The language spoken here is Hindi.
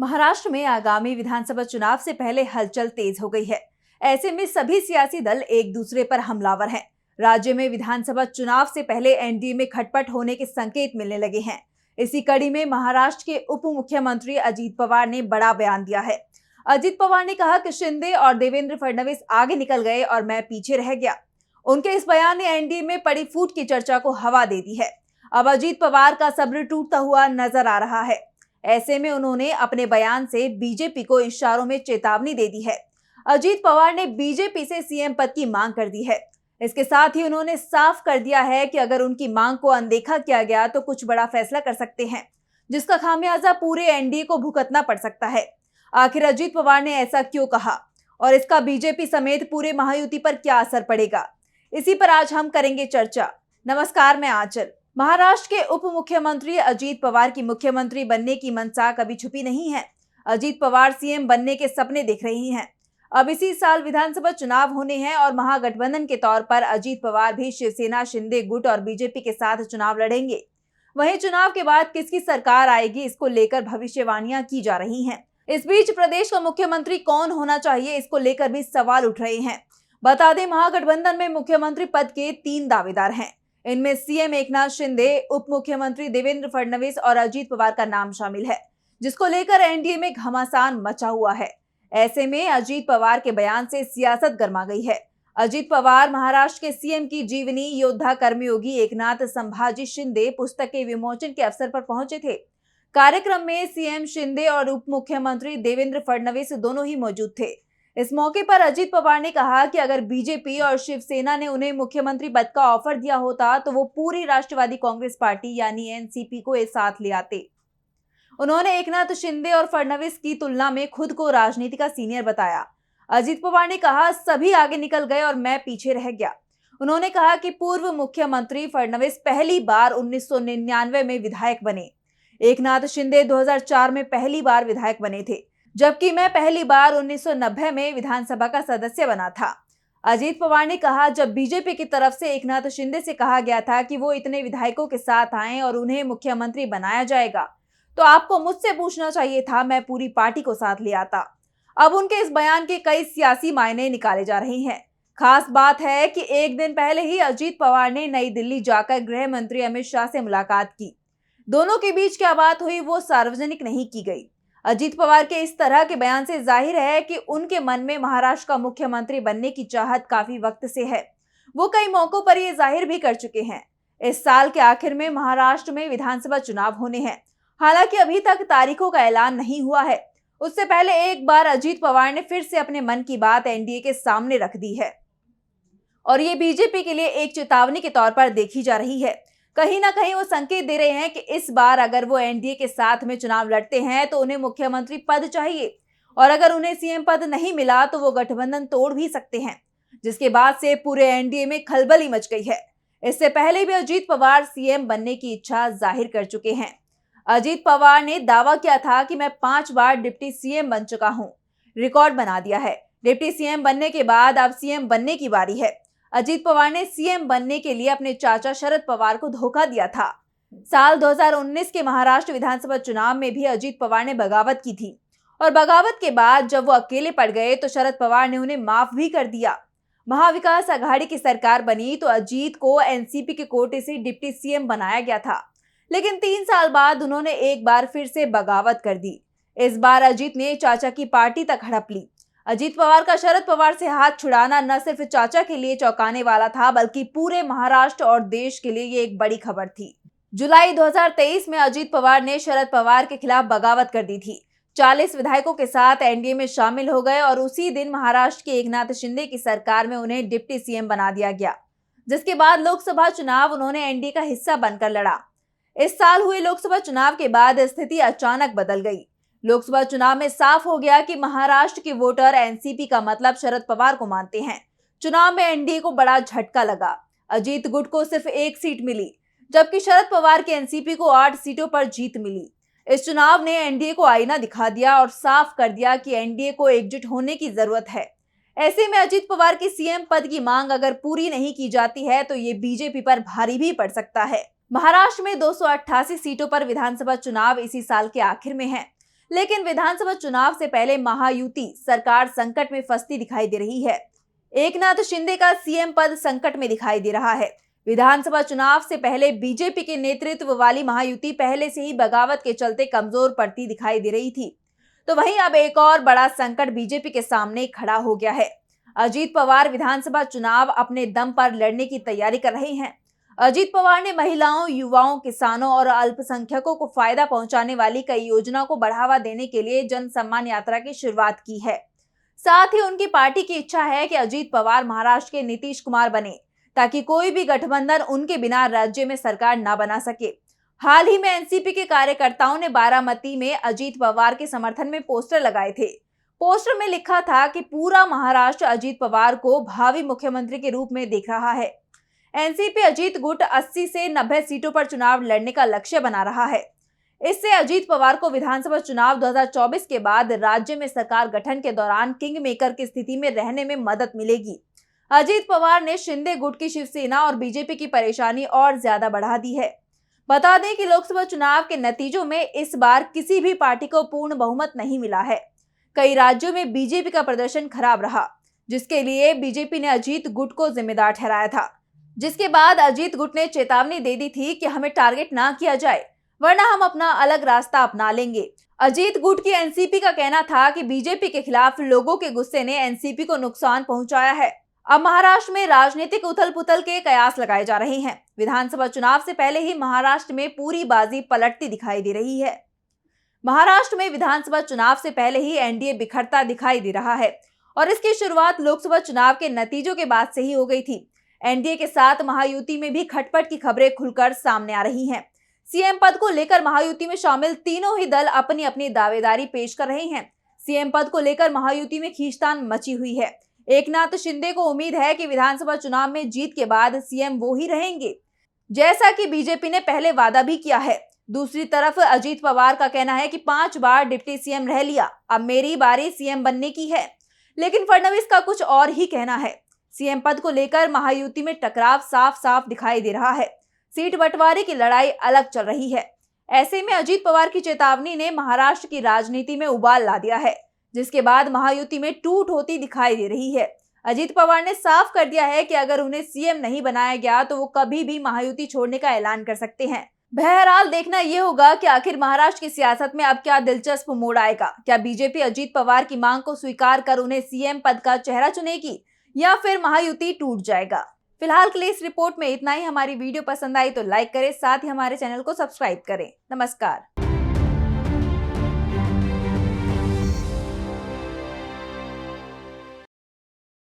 महाराष्ट्र में आगामी विधानसभा चुनाव से पहले हलचल तेज हो गई है। ऐसे में सभी सियासी दल एक दूसरे पर हमलावर हैं। राज्य में विधानसभा चुनाव से पहले एनडीए में खटपट होने के संकेत मिलने लगे हैं। इसी कड़ी में महाराष्ट्र के उप मुख्यमंत्री अजीत पवार ने बड़ा बयान दिया है। अजीत पवार ने कहा कि शिंदे और देवेंद्र फडणवीस आगे निकल गए और मैं पीछे रह गया। उनके इस बयान ने एनडीए में पड़ी फूट की चर्चा को हवा दे दी है। अब अजीत पवार का सब्र टूटता हुआ नजर आ रहा है। ऐसे में उन्होंने अपने बयान से बीजेपी को इशारों में चेतावनी दे दी है। अजीत पवार ने बीजेपी से सीएम पद की मांग कर दी है। इसके साथ ही उन्होंने साफ कर दिया है कि अगर उनकी मांग को अनदेखा किया गया तो कुछ बड़ा फैसला कर सकते हैं, जिसका खामियाजा पूरे एनडीए को भुगतना पड़ सकता है। आखिर अजीत पवार ने ऐसा क्यों कहा और इसका बीजेपी समेत पूरे महायुति पर क्या असर पड़ेगा, इसी पर आज हम करेंगे चर्चा। नमस्कार, मैं आंचल। महाराष्ट्र के उप मुख्यमंत्री अजीत पवार की मुख्यमंत्री बनने की मंशा कभी छुपी नहीं है। अजीत पवार सीएम बनने के सपने देख रही हैं। अब इसी साल विधानसभा चुनाव होने हैं और महागठबंधन के तौर पर अजीत पवार भी शिवसेना, शिंदे गुट और बीजेपी के साथ चुनाव लड़ेंगे। वहीं चुनाव के बाद किसकी सरकार आएगी, इसको लेकर भविष्यवाणियां की जा रही हैं। इस बीच प्रदेश का मुख्यमंत्री कौन होना चाहिए, इसको लेकर भी सवाल उठ रहे हैं। बता दें, महागठबंधन में मुख्यमंत्री पद के 3 दावेदार हैं। इनमें सीएम एकनाथ शिंदे, उप मुख्यमंत्री देवेंद्र फडणवीस और अजीत पवार का नाम शामिल है, जिसको लेकर एनडीए में घमासान मचा हुआ है। ऐसे में अजीत पवार के बयान से सियासत गर्मा गई है। अजीत पवार महाराष्ट्र के सीएम की जीवनी योद्धा कर्मयोगी एकनाथ संभाजी शिंदे पुस्तक के विमोचन के अवसर पर पहुंचे थे। कार्यक्रम में सीएम शिंदे और उप मुख्यमंत्री देवेंद्र फडणवीस दोनों ही मौजूद थे। इस मौके पर अजीत पवार ने कहा कि अगर बीजेपी और शिवसेना ने उन्हें मुख्यमंत्री पद का ऑफर दिया होता तो वो पूरी राष्ट्रवादी कांग्रेस पार्टी यानी एनसीपी को एक साथ ले आते। उन्होंने एकनाथ शिंदे और फडणवीस की तुलना में खुद को राजनीति का सीनियर बताया। अजीत पवार ने कहा, सभी आगे निकल गए और मैं पीछे रह गया। उन्होंने कहा कि पूर्व मुख्यमंत्री फडणवीस पहली बार 1999 में विधायक बने। एकनाथ शिंदे 2004 में पहली बार विधायक बने थे, जबकि मैं पहली बार 1990 में विधानसभा का सदस्य बना था। अजीत पवार ने कहा, जब बीजेपी की तरफ से एकनाथ शिंदे से कहा गया था कि वो इतने विधायकों के साथ आएं और उन्हें मुख्यमंत्री बनाया जाएगा, तो आपको मुझसे पूछना चाहिए था, मैं पूरी पार्टी को साथ ले आता। अब उनके इस बयान के कई सियासी मायने निकाले जा रहे हैं। खास बात है कि एक दिन पहले ही अजीत पवार ने नई दिल्ली जाकर गृह मंत्री अमित शाह से मुलाकात की। दोनों के बीच क्या बात हुई वो सार्वजनिक नहीं की गई। अजीत पवार के इस तरह के बयान से जाहिर है कि उनके मन में महाराष्ट्र का मुख्यमंत्री बनने की चाहत काफी वक्त से है। वो कई मौकों पर ये जाहिर भी कर चुके हैं। इस साल के आखिर में महाराष्ट्र में विधानसभा चुनाव होने हैं। हालांकि अभी तक तारीखों का ऐलान नहीं हुआ है। उससे पहले एक बार अजीत पवार ने फिर से अपने मन की बात एनडीए के सामने रख दी है और ये बीजेपी के लिए एक चेतावनी के तौर पर देखी जा रही है। कहीं ना कहीं वो संकेत दे रहे हैं कि इस बार अगर वो एनडीए के साथ में चुनाव लड़ते हैं तो उन्हें मुख्यमंत्री पद चाहिए और अगर उन्हें सीएम पद नहीं मिला तो वो गठबंधन तोड़ भी सकते हैं, जिसके बाद से पूरे एनडीए में खलबली मच गई है। इससे पहले भी अजीत पवार सीएम बनने की इच्छा जाहिर कर चुके हैं। अजीत पवार ने दावा किया था कि मैं 5 बार डिप्टी सीएम बन चुका हूं, रिकॉर्ड बना दिया है। डिप्टी सीएम बनने के बाद अब सीएम बनने की बारी है। अजीत पवार ने सीएम बनने के लिए अपने चाचा शरद पवार को धोखा दिया था। साल 2019 के महाराष्ट्र विधानसभा चुनाव में भी अजीत पवार ने बगावत की थी और बगावत के बाद जब वो अकेले पड़ गए तो शरद पवार ने उन्हें माफ भी कर दिया। महाविकास आघाड़ी की सरकार बनी तो अजीत को एनसीपी के कोटे से डिप्टी सीएम बनाया गया था, लेकिन 3 साल बाद उन्होंने एक बार फिर से बगावत कर दी। इस बार अजीत ने चाचा की पार्टी तक हड़प ली। अजीत पवार का शरद पवार से हाथ छुड़ाना न सिर्फ चाचा के लिए चौंकाने वाला था, बल्कि पूरे महाराष्ट्र और देश के लिए ये एक बड़ी खबर थी। जुलाई 2023 में अजीत पवार ने शरद पवार के खिलाफ बगावत कर दी थी। 40 विधायकों के साथ एनडीए में शामिल हो गए और उसी दिन महाराष्ट्र के एकनाथ शिंदे की सरकार में उन्हें डिप्टी सीएम बना दिया गया, जिसके बाद लोकसभा चुनाव उन्होंने एनडीए का हिस्सा बनकर लड़ा। इस साल हुए लोकसभा चुनाव के बाद स्थिति अचानक बदल गई। लोकसभा चुनाव में साफ हो गया कि महाराष्ट्र के वोटर एनसीपी का मतलब शरद पवार को मानते हैं। चुनाव में एनडीए को बड़ा झटका लगा। अजीत गुट को सिर्फ 1 सीट मिली, जबकि शरद पवार के एनसीपी को 8 सीटों पर जीत मिली। इस चुनाव ने एनडीए को आईना दिखा दिया और साफ कर दिया कि एनडीए को एकजुट होने की जरूरत है। ऐसे में अजीत पवार की सीएम पद की मांग अगर पूरी नहीं की जाती है तो ये बीजेपी पर भारी भी पड़ सकता है। महाराष्ट्र में 288 सीटों पर विधानसभा चुनाव इसी साल के आखिर में है, लेकिन विधानसभा चुनाव से पहले महायुति सरकार संकट में फंसती दिखाई दे रही है। एकनाथ शिंदे का सीएम पद संकट में दिखाई दे रहा है। विधानसभा चुनाव से पहले बीजेपी के नेतृत्व वाली महायुति पहले से ही बगावत के चलते कमजोर पड़ती दिखाई दे रही थी, तो वहीं अब एक और बड़ा संकट बीजेपी के सामने खड़ा हो गया है। अजीत पवार विधानसभा चुनाव अपने दम पर लड़ने की तैयारी कर रहे हैं। अजीत पवार ने महिलाओं, युवाओं, किसानों और अल्पसंख्यकों को फायदा पहुंचाने वाली कई योजनाओं को बढ़ावा देने के लिए जन सम्मान यात्रा की शुरुआत की है। साथ ही उनकी पार्टी की इच्छा है कि अजीत पवार महाराष्ट्र के नीतीश कुमार बने, ताकि कोई भी गठबंधन उनके बिना राज्य में सरकार न बना सके। हाल ही में एनसीपी के कार्यकर्ताओं ने बारामती में अजीत पवार के समर्थन में पोस्टर लगाए थे। पोस्टर में लिखा था कि पूरा महाराष्ट्र अजीत पवार को भावी मुख्यमंत्री के रूप में देख रहा है। एनसीपी अजीत गुट 80 से 90 सीटों पर चुनाव लड़ने का लक्ष्य बना रहा है। इससे अजीत पवार को विधानसभा चुनाव 2024 के बाद राज्य में सरकार गठन के दौरान किंग मेकर की स्थिति में रहने में मदद मिलेगी। अजीत पवार ने शिंदे गुट की शिवसेना और बीजेपी की परेशानी और ज्यादा बढ़ा दी है। बता दें कि लोकसभा चुनाव के नतीजों में इस बार किसी भी पार्टी को पूर्ण बहुमत नहीं मिला है। कई राज्यों में बीजेपी का प्रदर्शन खराब रहा, जिसके लिए बीजेपी ने अजीत गुट को जिम्मेदार ठहराया था। जिसके बाद अजीत गुट ने चेतावनी दे दी थी कि हमें टारगेट ना किया जाए, वरना हम अपना अलग रास्ता अपना लेंगे। अजीत गुट की एनसीपी का कहना था कि बीजेपी के खिलाफ लोगों के गुस्से ने एनसीपी को नुकसान पहुंचाया है। अब महाराष्ट्र में राजनीतिक उथल पुथल के कयास लगाए जा रहे हैं। विधानसभा चुनाव से पहले ही महाराष्ट्र में पूरी बाजी पलटती दिखाई दे रही है। महाराष्ट्र में विधानसभा चुनाव से पहले ही एनडीए बिखरता दिखाई दे रहा है और इसकी शुरुआत लोकसभा चुनाव के नतीजों के बाद से ही हो गई थी। एनडीए के साथ महायुति में भी खटपट की खबरें खुलकर सामने आ रही हैं। सीएम पद को लेकर महायुति में शामिल तीनों ही दल अपनी अपनी दावेदारी पेश कर रहे हैं। सीएम पद को लेकर महायुति में खींचतान मची हुई है। एकनाथ शिंदे को उम्मीद है कि विधानसभा चुनाव में जीत के बाद सीएम वो ही रहेंगे, जैसा कि बीजेपी ने पहले वादा भी किया है। दूसरी तरफ अजीत पवार का कहना है कि 5 बार डिप्टी सीएम रह लिया, अब मेरी बारी सीएम बनने की है। लेकिन फडणवीस का कुछ और ही कहना है। सीएम पद को लेकर महायुति में टकराव साफ साफ दिखाई दे रहा है। सीट बंटवारे की लड़ाई अलग चल रही है। ऐसे में अजीत पवार की चेतावनी ने महाराष्ट्र की राजनीति में उबाल ला दिया है, जिसके बाद महायुति में टूट होती दिखाई दे रही है। अजीत पवार ने साफ कर दिया है कि अगर उन्हें सीएम नहीं बनाया गया तो वो कभी भी महायुति छोड़ने का ऐलान कर सकते हैं। बहरहाल देखना यह होगा कि आखिर महाराष्ट्र की सियासत में अब क्या दिलचस्प मोड़ आएगा। क्या बीजेपी अजीत पवार की मांग को स्वीकार कर उन्हें सीएम पद का चेहरा चुनेगी या फिर महायुति टूट जाएगा। फिलहाल के लिए इस रिपोर्ट में इतना ही। हमारी वीडियो पसंद आई तो लाइक करें, साथ ही हमारे चैनल को सब्सक्राइब करें। नमस्कार।